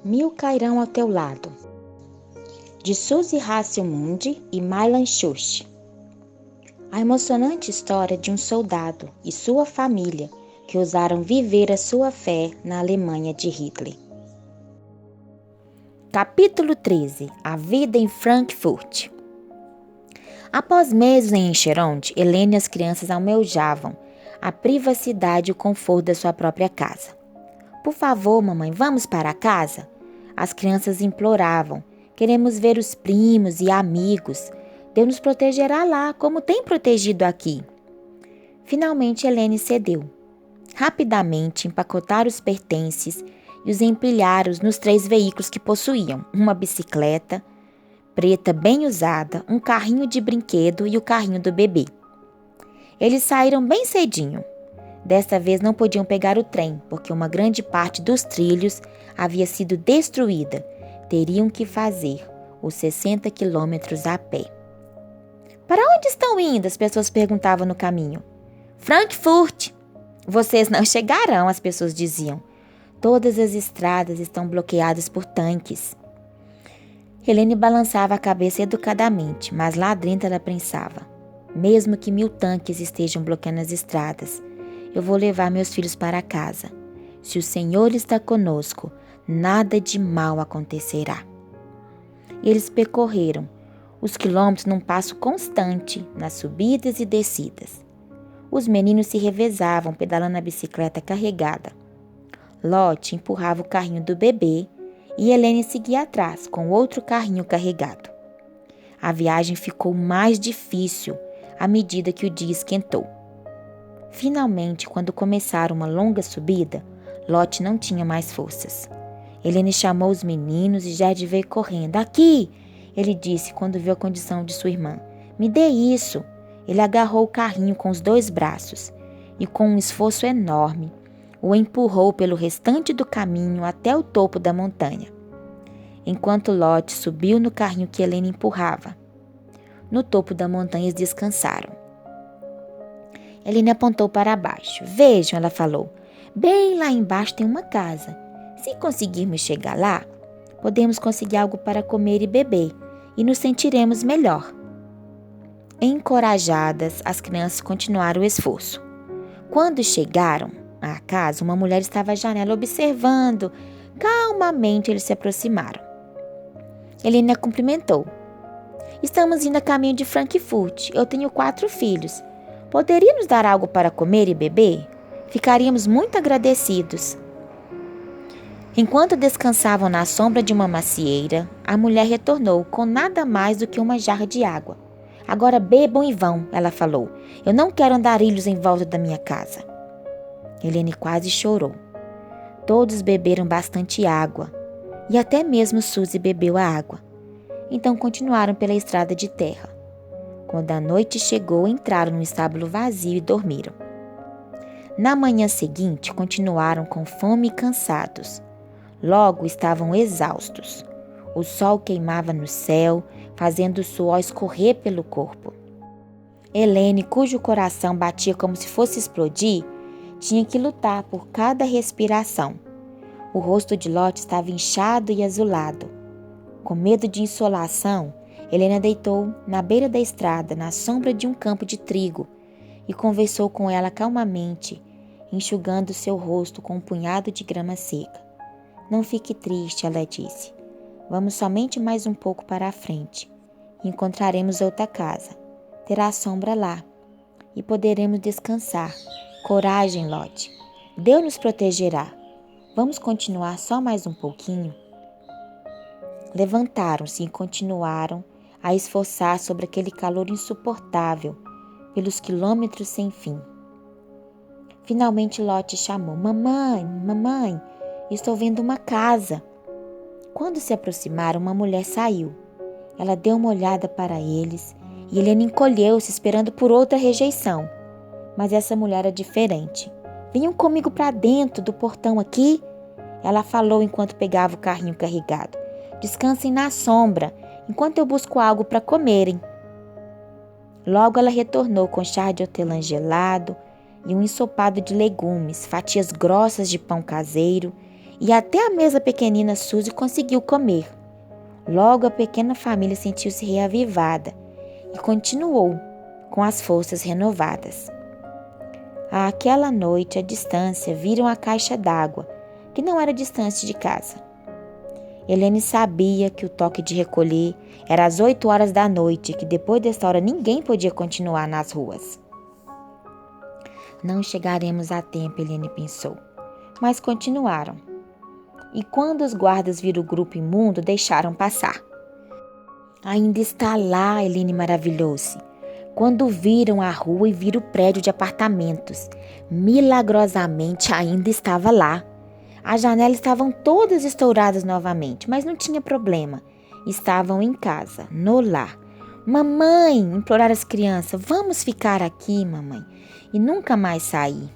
Mil cairão ao teu lado, de Suzy Hasselmund e Milan Schuch. A emocionante história de um soldado e sua família que ousaram viver a sua fé na Alemanha de Hitler. Capítulo 13. A vida em Frankfurt. Após meses em Encheronde, Helene e as crianças almejavam a privacidade e o conforto da sua própria casa. Por favor, mamãe, vamos para casa? As crianças imploravam. Queremos ver os primos e amigos. Deus nos protegerá lá, como tem protegido aqui. Finalmente, Helene cedeu. Rapidamente empacotaram os pertences e os empilharam nos 3 veículos que possuíam: uma bicicleta preta bem usada, um carrinho de brinquedo e o carrinho do bebê. Eles saíram bem cedinho. Desta vez não podiam pegar o trem, porque uma grande parte dos trilhos havia sido destruída. Teriam que fazer os 60 quilômetros a pé. Para onde estão indo? As pessoas perguntavam no caminho. Frankfurt! Vocês não chegarão, as pessoas diziam. Todas as estradas estão bloqueadas por tanques. Helene balançava a cabeça educadamente, mas lá dentro ela pensava. Mesmo que 1000 tanques estejam bloqueando as estradas, eu vou levar meus filhos para casa. Se o Senhor está conosco, nada de mal acontecerá. Eles percorreram os quilômetros num passo constante, nas subidas e descidas. Os meninos se revezavam pedalando a bicicleta carregada. Lotte empurrava o carrinho do bebê e Helene seguia atrás com outro carrinho carregado. A viagem ficou mais difícil à medida que o dia esquentou. Finalmente, quando começaram uma longa subida, Lotte não tinha mais forças. Helene chamou os meninos e Jade veio correndo. Aqui! Ele disse quando viu a condição de sua irmã. Me dê isso! Ele agarrou o carrinho com os 2 braços e, com um esforço enorme, o empurrou pelo restante do caminho até o topo da montanha, enquanto Lotte subiu no carrinho que Helene empurrava. No topo da montanha eles descansaram. Helene apontou para baixo. Vejam, ela falou, bem lá embaixo tem uma casa. Se conseguirmos chegar lá, podemos conseguir algo para comer e beber e nos sentiremos melhor. Encorajadas, as crianças continuaram o esforço. Quando chegaram à casa, uma mulher estava à janela observando. Calmamente eles se aproximaram. Helene a cumprimentou. Estamos indo a caminho de Frankfurt. Eu tenho 4 filhos. Poderia nos dar algo para comer e beber? Ficaríamos muito agradecidos. Enquanto descansavam na sombra de uma macieira, a mulher retornou com nada mais do que uma jarra de água. Agora bebam e vão, ela falou. Eu não quero andarilhos em volta da minha casa. Helene quase chorou. Todos beberam bastante água, e até mesmo Suzy bebeu a água. Então continuaram pela estrada de terra. Quando a noite chegou, entraram num estábulo vazio e dormiram. Na manhã seguinte, continuaram com fome e cansados. Logo estavam exaustos. O sol queimava no céu, fazendo o suor escorrer pelo corpo. Helene, cujo coração batia como se fosse explodir, tinha que lutar por cada respiração. O rosto de Lotte estava inchado e azulado. Com medo de insolação, Helena deitou na beira da estrada, na sombra de um campo de trigo, e conversou com ela calmamente, enxugando seu rosto com um punhado de grama seca. Não fique triste, ela disse. Vamos somente mais um pouco para a frente. E encontraremos outra casa. Terá sombra lá. E poderemos descansar. Coragem, Lotte. Deus nos protegerá. Vamos continuar só mais um pouquinho? Levantaram-se e continuaram a esforçar sobre aquele calor insuportável, pelos quilômetros sem fim. Finalmente Lotte chamou. Mamãe, mamãe, estou vendo uma casa. Quando se aproximaram, uma mulher saiu. Ela deu uma olhada para eles e Helena encolheu-se, esperando por outra rejeição. Mas essa mulher era diferente. Venham comigo para dentro do portão aqui, ela falou enquanto pegava o carrinho carregado. Descansem na sombra, enquanto eu busco algo para comerem. Logo ela retornou com chá de hortelã gelado e um ensopado de legumes, fatias grossas de pão caseiro e até a mesa pequenina Suzy conseguiu comer. Logo a pequena família sentiu-se reavivada e continuou com as forças renovadas. Àquela noite, à distância, viram a caixa d'água, que não era distante de casa. Helene sabia que o toque de recolher era às 8 horas da noite e que depois desta hora ninguém podia continuar nas ruas. Não chegaremos a tempo, Helene pensou, mas continuaram. E quando os guardas viram o grupo imundo, deixaram passar. Ainda está lá, Helene maravilhou-se. Quando viram a rua e viram o prédio de apartamentos, milagrosamente ainda estava lá. As janelas estavam todas estouradas novamente, mas não tinha problema. Estavam em casa, no lar. Mamãe, imploraram as crianças, vamos ficar aqui, mamãe, e nunca mais sair.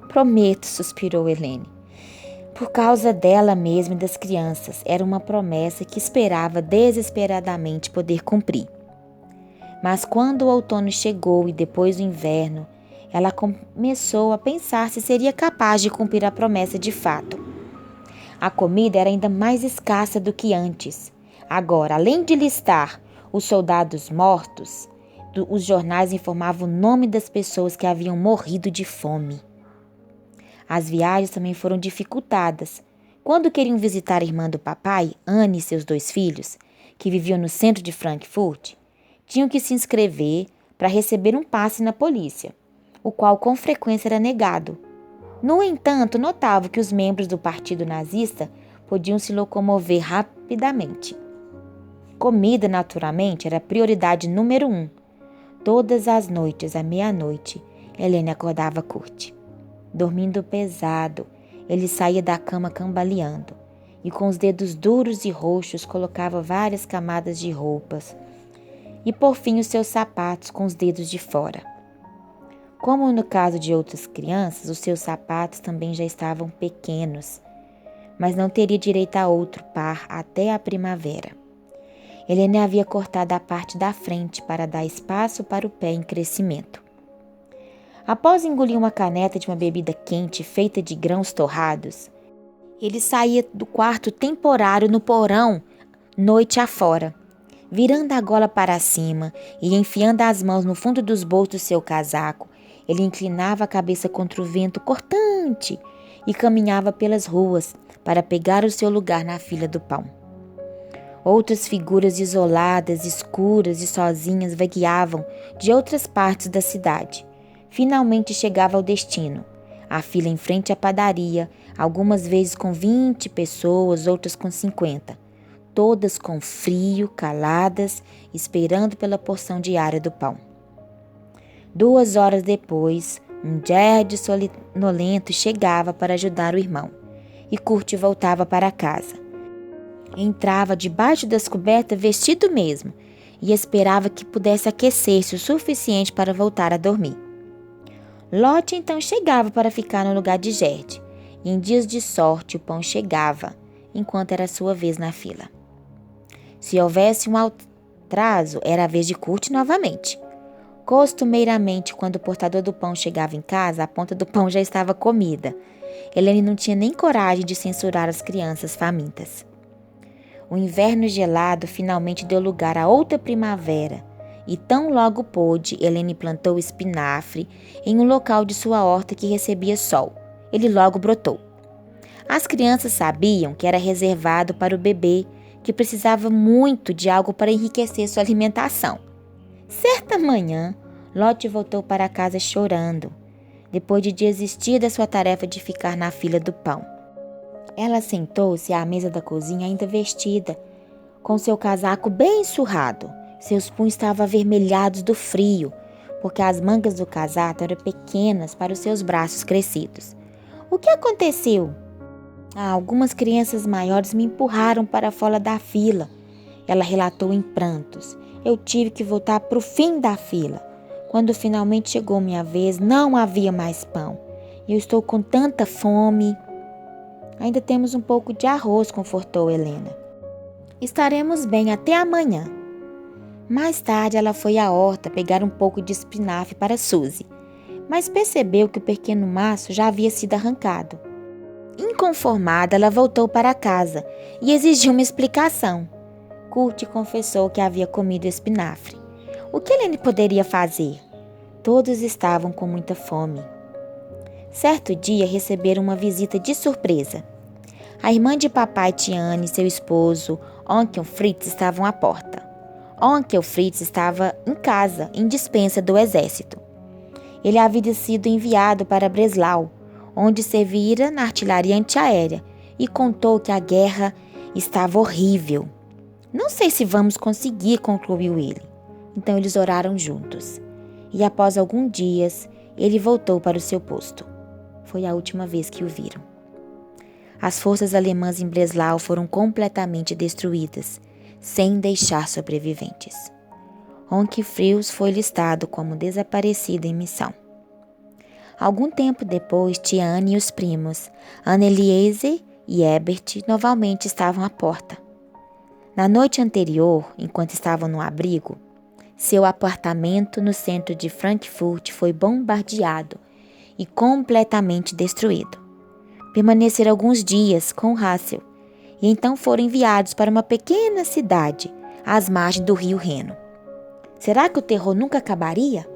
Prometo, suspirou Helene. Por causa dela mesma e das crianças, era uma promessa que esperava desesperadamente poder cumprir. Mas quando o outono chegou e depois o inverno, ela começou a pensar se seria capaz de cumprir a promessa de fato. A comida era ainda mais escassa do que antes. Agora, além de listar os soldados mortos, os jornais informavam o nome das pessoas que haviam morrido de fome. As viagens também foram dificultadas. Quando queriam visitar a irmã do papai, Anne e seus 2 filhos, que viviam no centro de Frankfurt, tinham que se inscrever para receber um passe na polícia, o qual com frequência era negado. No entanto, notavam que os membros do partido nazista podiam se locomover rapidamente. Comida, naturalmente, era a prioridade número 1. Todas as noites, à meia-noite, Helene acordava Kurt. Dormindo pesado, ele saía da cama cambaleando e com os dedos duros e roxos colocava várias camadas de roupas e por fim os seus sapatos com os dedos de fora. Como no caso de outras crianças, os seus sapatos também já estavam pequenos, mas não teria direito a outro par até a primavera. Helene havia cortado a parte da frente para dar espaço para o pé em crescimento. Após engolir uma caneta de uma bebida quente feita de grãos torrados, ele saía do quarto temporário no porão, noite afora. Virando a gola para cima e enfiando as mãos no fundo dos bolsos do seu casaco, ele inclinava a cabeça contra o vento cortante e caminhava pelas ruas para pegar o seu lugar na fila do pão. Outras figuras isoladas, escuras e sozinhas vagueavam de outras partes da cidade. Finalmente chegava ao destino. A fila em frente à padaria, algumas vezes com 20 pessoas, outras com 50. Todas com frio, caladas, esperando pela porção diária do pão. 2 horas depois, um Gerd sonolento chegava para ajudar o irmão, e Kurt voltava para casa. Entrava debaixo das cobertas vestido mesmo, e esperava que pudesse aquecer-se o suficiente para voltar a dormir. Lotte então chegava para ficar no lugar de Gerd, e em dias de sorte o pão chegava, enquanto era sua vez na fila. Se houvesse um atraso, era a vez de Kurt novamente. Costumeiramente, quando o portador do pão chegava em casa, a ponta do pão já estava comida. Helene não tinha nem coragem de censurar as crianças famintas. O inverno gelado finalmente deu lugar a outra primavera, e tão logo pôde, Helene plantou espinafre em um local de sua horta que recebia sol. Ele logo brotou. As crianças sabiam que era reservado para o bebê, que precisava muito de algo para enriquecer sua alimentação. Certa manhã, Lotte voltou para casa chorando, depois de desistir da sua tarefa de ficar na fila do pão. Ela sentou-se à mesa da cozinha ainda vestida, com seu casaco bem surrado. Seus punhos estavam avermelhados do frio, porque as mangas do casaco eram pequenas para os seus braços crescidos. O que aconteceu? Algumas crianças maiores me empurraram para fora da fila. Ela relatou em prantos. Eu tive que voltar para o fim da fila. Quando finalmente chegou minha vez, não havia mais pão. Eu estou com tanta fome. Ainda temos um pouco de arroz, confortou Helena. Estaremos bem até amanhã. Mais tarde, ela foi à horta pegar um pouco de espinafre para Suzy, mas percebeu que o pequeno maço já havia sido arrancado. Inconformada, ela voltou para casa e exigiu uma explicação. Kurt confessou que havia comido espinafre. O que Helene poderia fazer? Todos estavam com muita fome. Certo dia receberam uma visita de surpresa. A irmã de papai Tiane e seu esposo, Onkel Fritz, estavam à porta. Onkel Fritz estava em casa, em dispensa do exército. Ele havia sido enviado para Breslau, onde servira na artilharia antiaérea, e contou que a guerra estava horrível. Não sei se vamos conseguir, concluiu ele. Então eles oraram juntos. E após alguns dias, ele voltou para o seu posto. Foi a última vez que o viram. As forças alemãs em Breslau foram completamente destruídas, sem deixar sobreviventes. Onkel Fritz foi listado como desaparecido em missão. Algum tempo depois, Tiane e os primos, Anneliese e Herbert, novamente estavam à porta. Na noite anterior, enquanto estavam no abrigo, seu apartamento no centro de Frankfurt foi bombardeado e completamente destruído. Permaneceram alguns dias com Hassel e então foram enviados para uma pequena cidade às margens do rio Reno. Será que o terror nunca acabaria?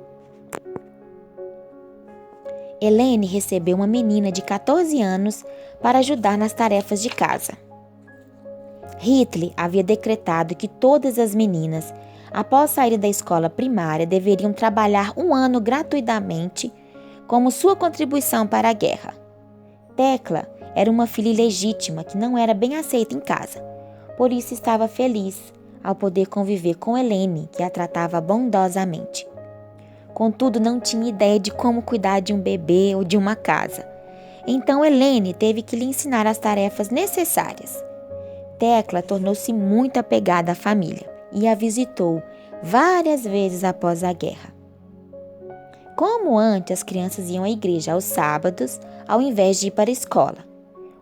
Helene recebeu uma menina de 14 anos para ajudar nas tarefas de casa. Hitler havia decretado que todas as meninas, após sair da escola primária, deveriam trabalhar um ano gratuitamente como sua contribuição para a guerra. Tekla era uma filha ilegítima que não era bem aceita em casa, por isso estava feliz ao poder conviver com Helene, que a tratava bondosamente. Contudo, não tinha ideia de como cuidar de um bebê ou de uma casa. Então Helene teve que lhe ensinar as tarefas necessárias. Tekla tornou-se muito apegada à família e a visitou várias vezes após a guerra. Como antes, as crianças iam à igreja aos sábados, ao invés de ir para a escola,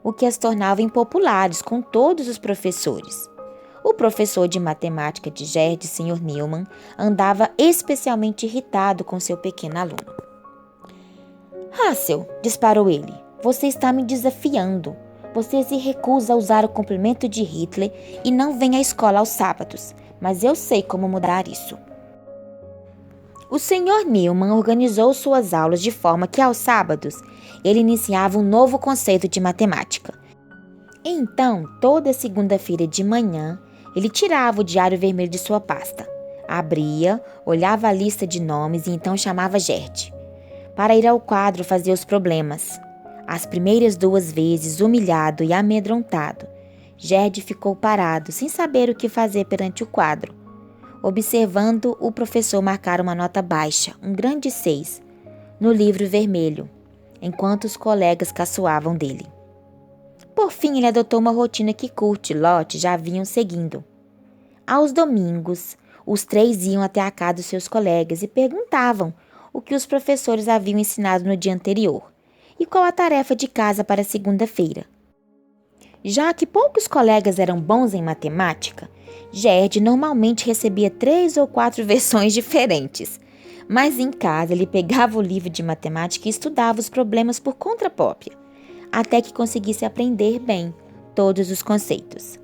o que as tornava impopulares com todos os professores. O professor de matemática de Gerd, Sr. Neumann, andava especialmente irritado com seu pequeno aluno. Hassel, disparou ele, você está me desafiando. Você se recusa a usar o cumprimento de Hitler e não vem à escola aos sábados, mas eu sei como mudar isso. O Sr. Neumann organizou suas aulas de forma que aos sábados ele iniciava um novo conceito de matemática. Então, toda segunda-feira de manhã, ele tirava o diário vermelho de sua pasta, abria, olhava a lista de nomes e então chamava Gerd para ir ao quadro fazer os problemas. As primeiras 2 vezes, humilhado e amedrontado, Gerd ficou parado, sem saber o que fazer perante o quadro, observando o professor marcar uma nota baixa, um grande 6, no livro vermelho, enquanto os colegas caçoavam dele. Por fim, ele adotou uma rotina que Kurt e Lotte já vinham seguindo. Aos domingos, os 3 iam até a casa dos seus colegas e perguntavam o que os professores haviam ensinado no dia anterior e qual a tarefa de casa para segunda-feira. Já que poucos colegas eram bons em matemática, Gerd normalmente recebia 3 ou 4 versões diferentes, mas em casa ele pegava o livro de matemática e estudava os problemas por conta própria, até que conseguisse aprender bem todos os conceitos.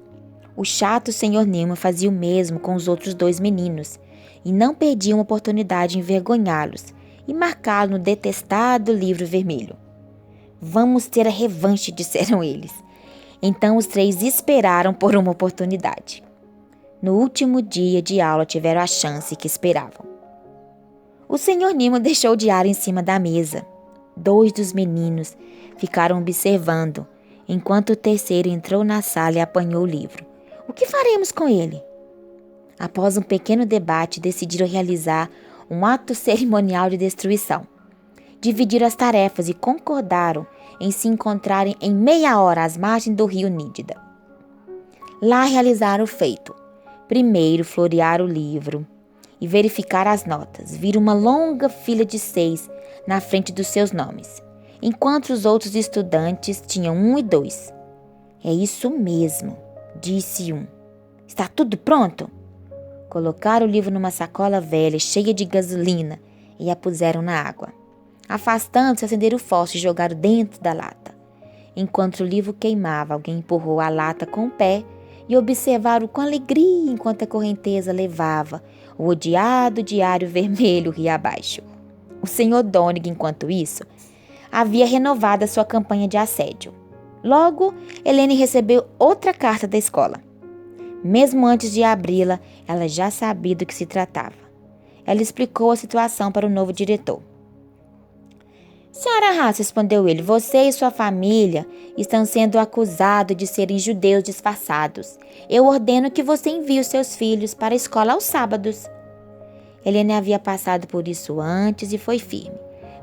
O chato Sr. Neumann fazia o mesmo com os outros 2 meninos e não perdia uma oportunidade de envergonhá-los e marcá-lo no detestado livro vermelho. Vamos ter a revanche, disseram eles. Então os 3 esperaram por uma oportunidade. No último dia de aula tiveram a chance que esperavam. O Sr. Neumann deixou o diário em cima da mesa. 2 dos meninos ficaram observando, enquanto o terceiro entrou na sala e apanhou o livro. O que faremos com ele? Após um pequeno debate, decidiram realizar um ato cerimonial de destruição. Dividiram as tarefas e concordaram em se encontrarem em meia hora às margens do rio Nídida. Lá realizaram o feito. Primeiro florearam o livro e verificaram as notas. Viram uma longa fila de 6 na frente dos seus nomes, enquanto os outros estudantes tinham 1 e 2. É isso mesmo, disse um. Está tudo pronto? Colocaram o livro numa sacola velha cheia de gasolina e a puseram na água. Afastando-se, acenderam o fósforo e jogaram dentro da lata. Enquanto o livro queimava, alguém empurrou a lata com o pé e observaram com alegria enquanto a correnteza levava o odiado diário vermelho ria abaixo. O Sr. Donnig, enquanto isso, havia renovado a sua campanha de assédio. Logo, Helene recebeu outra carta da escola. Mesmo antes de abri-la, ela já sabia do que se tratava. Ela explicou a situação para o novo diretor. Senhora Haas, respondeu ele, você e sua família estão sendo acusados de serem judeus disfarçados. Eu ordeno que você envie os seus filhos para a escola aos sábados. Helene havia passado por isso antes e foi firme.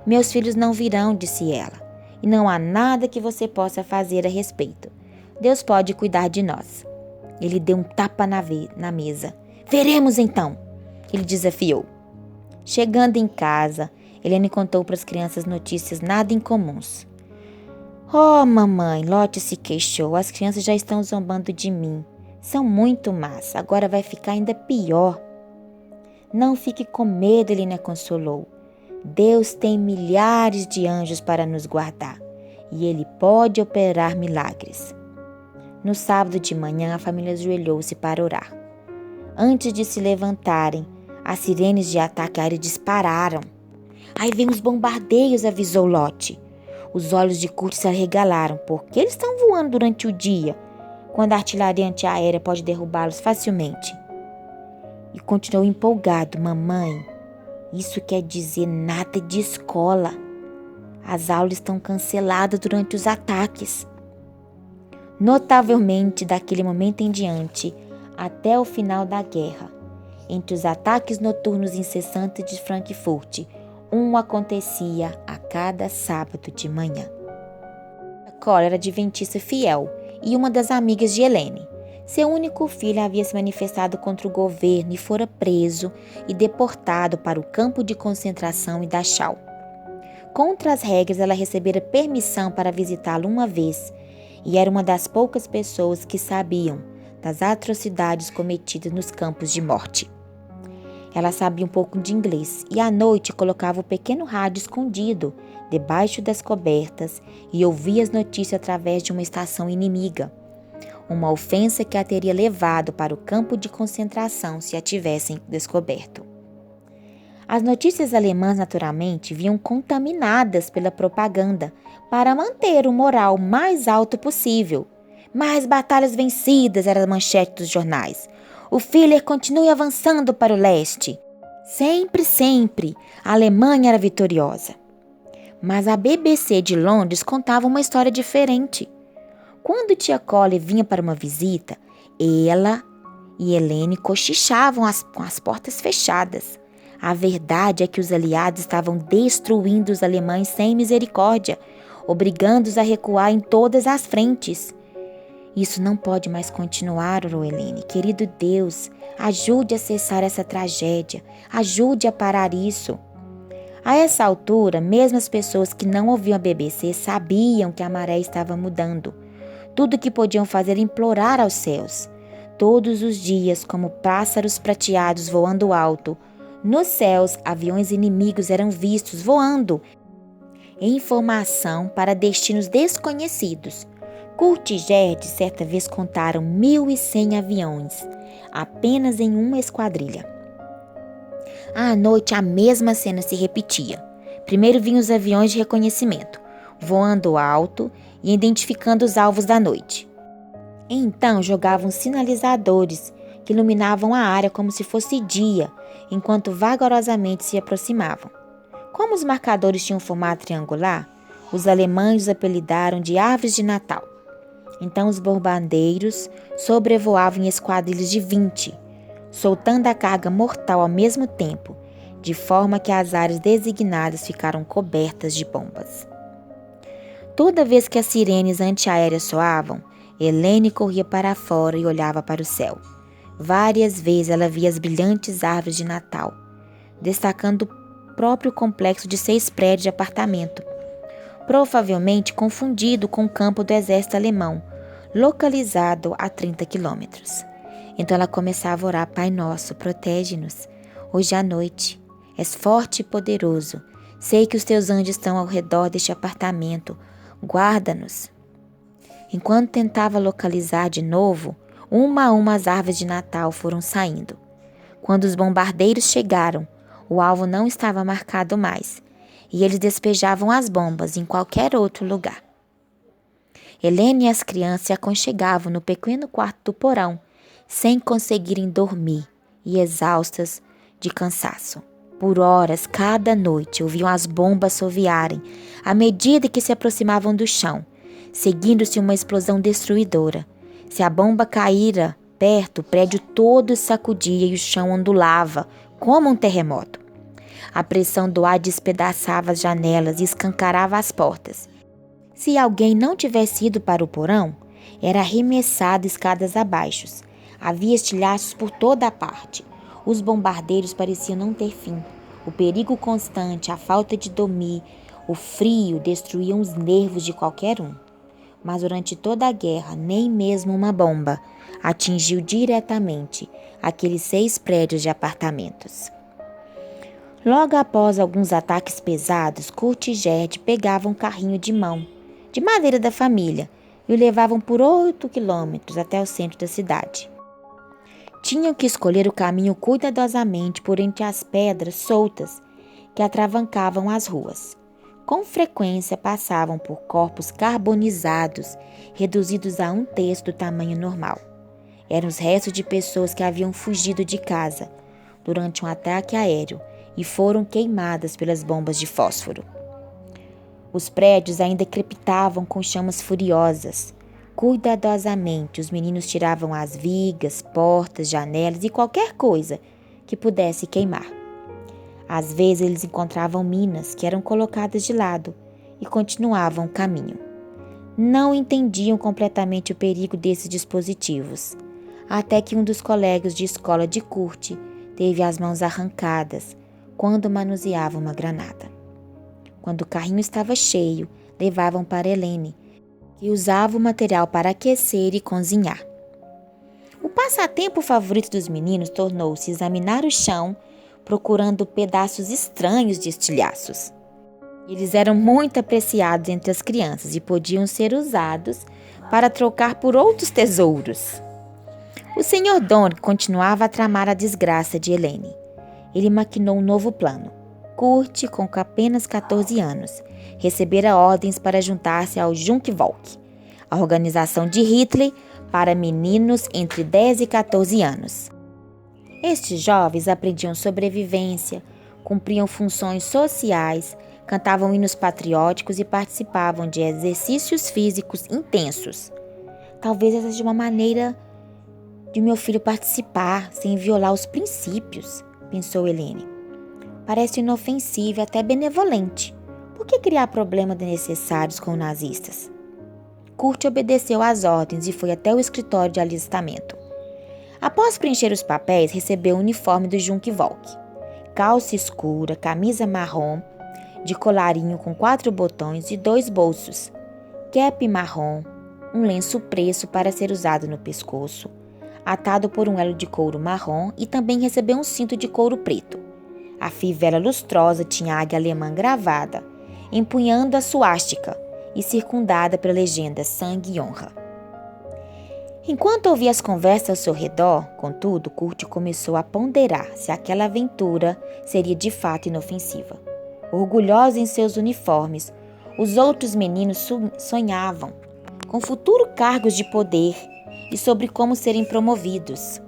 Meus filhos não virão, disse ela, e não há nada que você possa fazer a respeito. Deus pode cuidar de nós. Ele deu um tapa na mesa. Veremos então, ele desafiou. Chegando em casa, Helene contou para as crianças notícias nada incomuns. Oh, mamãe, Lotte se queixou. As crianças já estão zombando de mim. São muito más. Agora vai ficar ainda pior. Não fique com medo, Helene a consolou. Deus tem milhares de anjos para nos guardar e Ele pode operar milagres. No sábado de manhã, a família ajoelhou-se para orar. Antes de se levantarem, as sirenes de ataque aéreo dispararam. Aí vem os bombardeios, avisou Lotte. Os olhos de Kurt se arregalaram. Por que eles estão voando durante o dia, quando a artilharia antiaérea pode derrubá-los facilmente? E continuou empolgado. Mamãe, isso quer dizer nada de escola. As aulas estão canceladas durante os ataques. Notavelmente, daquele momento em diante, até o final da guerra, entre os ataques noturnos incessantes de Frankfurt, um acontecia a cada sábado de manhã. Cora era adventista fiel e uma das amigas de Helene. Seu único filho havia se manifestado contra o governo e fora preso e deportado para o campo de concentração em Dachau. Contra as regras, ela recebera permissão para visitá-lo uma vez e era uma das poucas pessoas que sabiam das atrocidades cometidas nos campos de morte. Ela sabia um pouco de inglês e à noite colocava o pequeno rádio escondido debaixo das cobertas e ouvia as notícias através de uma estação inimiga. Uma ofensa que a teria levado para o campo de concentração se a tivessem descoberto. As notícias alemãs, naturalmente, vinham contaminadas pela propaganda para manter o moral mais alto possível. Mais batalhas vencidas era a manchete dos jornais. O Führer continue avançando para o leste. Sempre, sempre, a Alemanha era vitoriosa. Mas a BBC de Londres contava uma história diferente. Quando tia Collie vinha para uma visita, ela e Helene cochichavam com as portas fechadas. A verdade é que os aliados estavam destruindo os alemães sem misericórdia, obrigando-os a recuar em todas as frentes. Isso não pode mais continuar, orou Helene. Querido Deus, ajude a cessar essa tragédia. Ajude a parar isso. A essa altura, mesmo as pessoas que não ouviam a BBC sabiam que a maré estava mudando. Tudo o que podiam fazer era implorar aos céus. Todos os dias, como pássaros prateados voando alto, nos céus, aviões inimigos eram vistos voando em formação para destinos desconhecidos. Kurt e Gerd certa vez contaram 1.100 aviões, apenas em uma esquadrilha. À noite, a mesma cena se repetia. Primeiro vinham os aviões de reconhecimento, voando alto e identificando os alvos da noite. Então jogavam sinalizadores que iluminavam a área como se fosse dia, enquanto vagarosamente se aproximavam. Como os marcadores tinham formato triangular, os alemães os apelidaram de Aves de Natal. Então os bombardeiros sobrevoavam em esquadrilhas de 20, soltando a carga mortal ao mesmo tempo, de forma que as áreas designadas ficaram cobertas de bombas. Toda vez que as sirenes antiaéreas soavam, Helene corria para fora e olhava para o céu. Várias vezes ela via as brilhantes árvores de Natal, destacando o próprio complexo de 6 prédios de apartamento, provavelmente confundido com o campo do exército alemão, localizado a 30 quilômetros. Então ela começava a orar: Pai nosso, protege-nos. Hoje à noite, és forte e poderoso. Sei que os teus anjos estão ao redor deste apartamento. Guarda-nos. Enquanto tentava localizar de novo, uma a uma as árvores de Natal foram saindo. Quando os bombardeiros chegaram, o alvo não estava marcado mais, e eles despejavam as bombas em qualquer outro lugar. Helena e as crianças se aconchegavam no pequeno quarto do porão, sem conseguirem dormir e exaustas de cansaço. Por horas, cada noite, ouviam as bombas assoviarem à medida que se aproximavam do chão, seguindo-se uma explosão destruidora. Se a bomba caíra perto, o prédio todo sacudia e o chão ondulava, como um terremoto. A pressão do ar despedaçava as janelas e escancarava as portas. Se alguém não tivesse ido para o porão, era arremessado escadas abaixo. Havia estilhaços por toda a parte. Os bombardeiros pareciam não ter fim. O perigo constante, a falta de dormir, o frio destruíam os nervos de qualquer um. Mas durante toda a guerra, nem mesmo uma bomba atingiu diretamente aqueles 6 prédios de apartamentos. Logo após alguns ataques pesados, Kurt e Gerd pegavam um carrinho de mão, de madeira da família, e o levavam por 8 quilômetros até o centro da cidade. Tinham que escolher o caminho cuidadosamente por entre as pedras soltas que atravancavam as ruas. Com frequência passavam por corpos carbonizados, reduzidos a 1/3 do tamanho normal. Eram os restos de pessoas que haviam fugido de casa durante um ataque aéreo e foram queimadas pelas bombas de fósforo. Os prédios ainda crepitavam com chamas furiosas. Cuidadosamente, os meninos tiravam as vigas, portas, janelas e qualquer coisa que pudesse queimar. Às vezes eles encontravam minas que eram colocadas de lado e continuavam o caminho. Não entendiam completamente o perigo desses dispositivos, até que um dos colegas de escola de Kurt teve as mãos arrancadas quando manuseava uma granada. Quando o carrinho estava cheio, levavam para Helene, que usava o material para aquecer e cozinhar. O passatempo favorito dos meninos tornou-se examinar o chão, procurando pedaços estranhos de estilhaços. Eles eram muito apreciados entre as crianças e podiam ser usados para trocar por outros tesouros. O Sr. Don continuava a tramar a desgraça de Helene. Ele maquinou um novo plano. Kurt, com apenas 14 anos, recebera ordens para juntar-se ao Junkvolk, a organização de Hitler para meninos entre 10 e 14 anos. Estes jovens aprendiam sobrevivência, cumpriam funções sociais, cantavam hinos patrióticos e participavam de exercícios físicos intensos. Talvez essa seja uma maneira de meu filho participar sem violar os princípios, pensou Helene. Parece inofensivo e até benevolente. Por que criar problemas desnecessários com nazistas? Kurt obedeceu às ordens e foi até o escritório de alistamento. Após preencher os papéis, recebeu o uniforme do Junkvolk. Calça escura, camisa marrom, de colarinho com 4 botões e 2 bolsos, cap marrom, um lenço preço para ser usado no pescoço, atado por um elo de couro marrom, e também recebeu um cinto de couro preto. A fivela lustrosa tinha a águia alemã gravada, empunhando a suástica e circundada pela legenda Sangue e Honra. Enquanto ouvia as conversas ao seu redor, contudo, Kurt começou a ponderar se aquela aventura seria de fato inofensiva. Orgulhosos em seus uniformes, os outros meninos sonhavam com futuros cargos de poder e sobre como serem promovidos.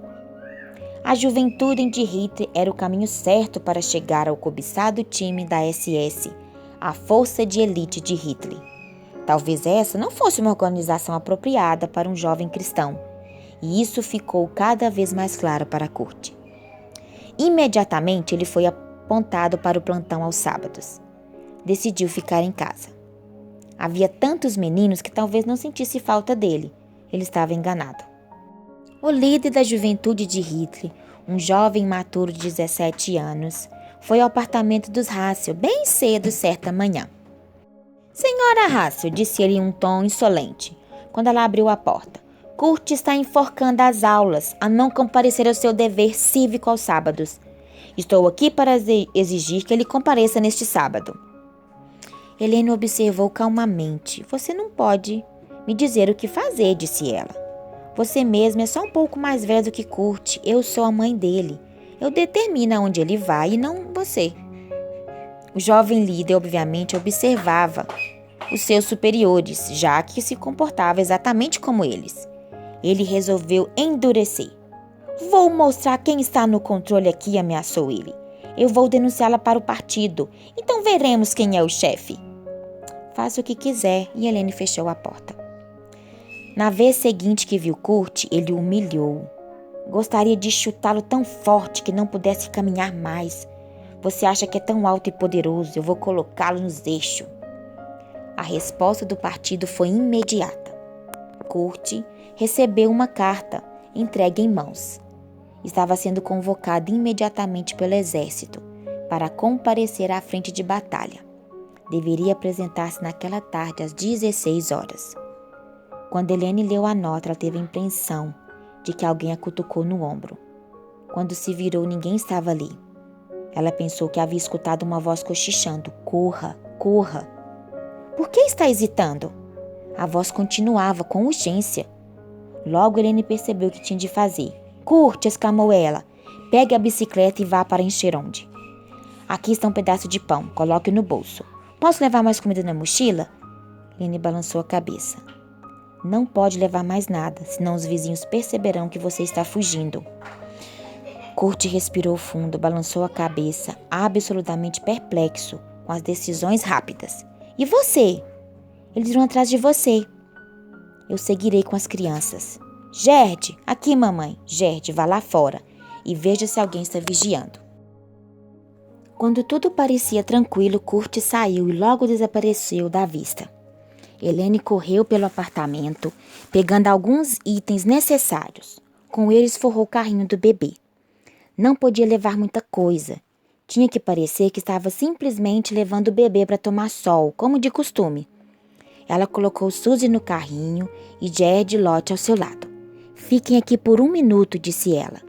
A juventude de Hitler era o caminho certo para chegar ao cobiçado time da SS, a força de elite de Hitler. Talvez essa não fosse uma organização apropriada para um jovem cristão, e isso ficou cada vez mais claro para Kurt. Imediatamente ele foi apontado para o plantão aos sábados. Decidiu ficar em casa. Havia tantos meninos que talvez não sentisse falta dele. Ele estava enganado. O líder da juventude de Hitler, um jovem maturo de 17 anos, foi ao apartamento dos Hassel bem cedo certa manhã. Senhora Hassel, disse ele em um tom insolente, quando ela abriu a porta. Kurt está enforcando as aulas a não comparecer ao seu dever cívico aos sábados. Estou aqui para exigir que ele compareça neste sábado. Helene observou calmamente. Você não pode me dizer o que fazer, disse ela. Você mesmo é só um pouco mais velho do que Kurt. Eu sou a mãe dele. Eu determino aonde ele vai e não você. O jovem líder, obviamente, observava os seus superiores, já que se comportava exatamente como eles. Ele resolveu endurecer. Vou mostrar quem está no controle aqui, ameaçou ele. Eu vou denunciá-la para o partido. Então veremos quem é o chefe. Faça o que quiser, e Helene fechou a porta. Na vez seguinte que viu Kurt, ele o humilhou. Gostaria de chutá-lo tão forte que não pudesse caminhar mais. Você acha que é tão alto e poderoso, eu vou colocá-lo nos eixos. A resposta do partido foi imediata. Kurt recebeu uma carta entregue em mãos. Estava sendo convocado imediatamente pelo exército para comparecer à frente de batalha. Deveria apresentar-se naquela tarde às 16 horas. Quando Helene leu a nota, ela teve a impressão de que alguém a cutucou no ombro. Quando se virou, ninguém estava ali. Ela pensou que havia escutado uma voz cochichando. Corra, corra. Por que está hesitando? A voz continuava com urgência. Logo Helene percebeu o que tinha de fazer. Kurt, exclamou ela. Pegue a bicicleta e vá para Encheronde. Aqui está um pedaço de pão, coloque no bolso. Posso levar mais comida na mochila? Helene balançou a cabeça. Não pode levar mais nada, senão os vizinhos perceberão que você está fugindo. Kurt respirou fundo, balançou a cabeça, absolutamente perplexo com as decisões rápidas. E você? Eles vão atrás de você. Eu seguirei com as crianças. Gerde, aqui mamãe. Gerde, vá lá fora e veja se alguém está vigiando. Quando tudo parecia tranquilo, Kurt saiu e logo desapareceu da vista. Helene correu pelo apartamento, pegando alguns itens necessários. Com eles forrou o carrinho do bebê. Não podia levar muita coisa. Tinha que parecer que estava simplesmente levando o bebê para tomar sol, como de costume. Ela colocou Suzy no carrinho e Gerd e Lottie ao seu lado. Fiquem aqui por 1 minuto, disse ela,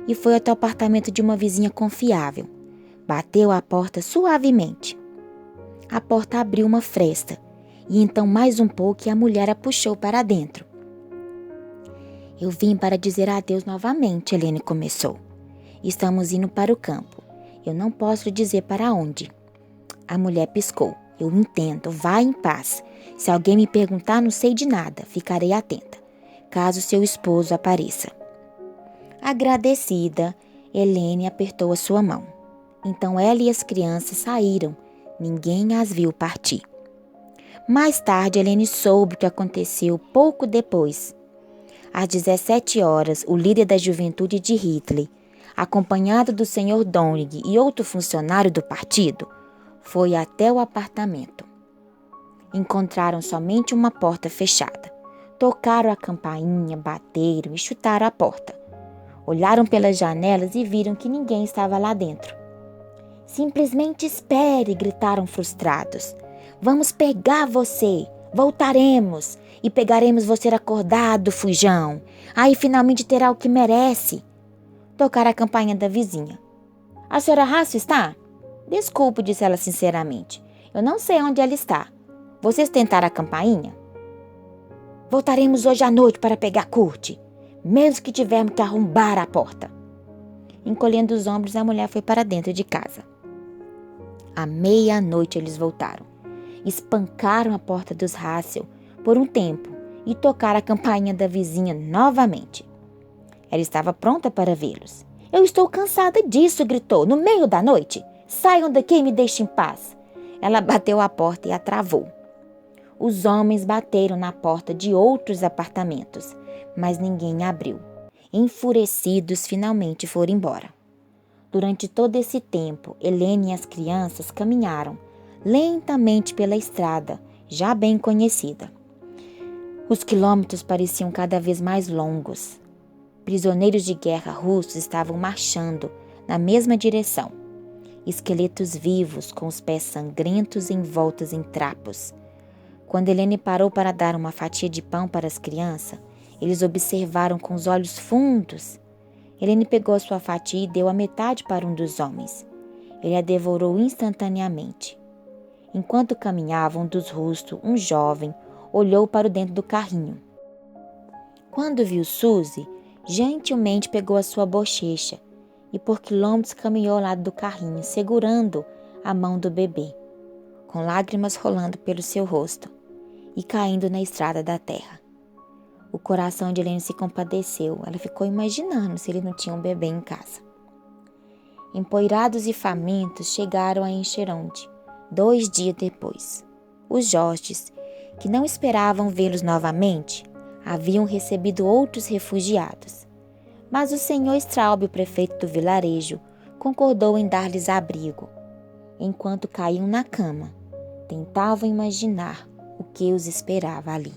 e foi até o apartamento de uma vizinha confiável. Bateu à porta suavemente. A porta abriu uma fresta, e então mais um pouco e a mulher a puxou para dentro. Eu vim para dizer adeus novamente, Helene começou. Estamos indo para o campo. Eu não posso lhe dizer para onde. A mulher piscou. Eu entendo, vá em paz. Se alguém me perguntar, não sei de nada, ficarei atenta, caso seu esposo apareça. Agradecida, Helene apertou a sua mão. Então ela e as crianças saíram. Ninguém as viu partir. Mais tarde, Helene soube o que aconteceu pouco depois. Às 17 horas, o líder da juventude de Hitler, acompanhado do Sr. Downing e outro funcionário do partido, foi até o apartamento. Encontraram somente uma porta fechada. Tocaram a campainha, bateram e chutaram a porta. Olharam pelas janelas e viram que ninguém estava lá dentro. Simplesmente espere, gritaram frustrados. Vamos pegar você, voltaremos e pegaremos você acordado, fujão. Aí finalmente terá o que merece. Tocaram a campainha da vizinha. A senhora Rácio está? Desculpe, disse ela sinceramente. Eu não sei onde ela está. Vocês tentaram a campainha? Voltaremos hoje à noite para pegar Kurt, mesmo que tivermos que arrombar a porta. Encolhendo os ombros, a mulher foi para dentro de casa. À meia-noite eles voltaram. Espancaram a porta dos Hassel por um tempo e tocaram a campainha da vizinha novamente. Ela estava pronta para vê-los. Eu estou cansada disso, gritou, no meio da noite. Saiam daqui e me deixem em paz. Ela bateu a porta e a travou. Os homens bateram na porta de outros apartamentos, mas ninguém abriu. Enfurecidos, finalmente foram embora. Durante todo esse tempo, Helene e as crianças caminharam lentamente pela estrada, já bem conhecida. Os quilômetros pareciam cada vez mais longos. Prisioneiros de guerra russos estavam marchando na mesma direção. Esqueletos vivos, com os pés sangrentos envoltos em trapos. Quando Helene parou para dar uma fatia de pão para as crianças, eles observaram com os olhos fundos. Helene pegou a sua fatia e deu a metade para um dos homens. Ele a devorou instantaneamente. Enquanto caminhavam dos rustos, um jovem, olhou para o dentro do carrinho. Quando viu Suzy, gentilmente pegou a sua bochecha e por quilômetros caminhou ao lado do carrinho, segurando a mão do bebê, com lágrimas rolando pelo seu rosto e caindo na estrada da terra. O coração de Helena se compadeceu. Ela ficou imaginando se ele não tinha um bebê em casa. Empoeirados e famintos, chegaram a Encheronte, 2 dias depois. Os Jorges, que não esperavam vê-los novamente, haviam recebido outros refugiados. Mas o senhor Straub, o prefeito do vilarejo, concordou em dar-lhes abrigo. Enquanto caíam na cama, tentavam imaginar o que os esperava ali.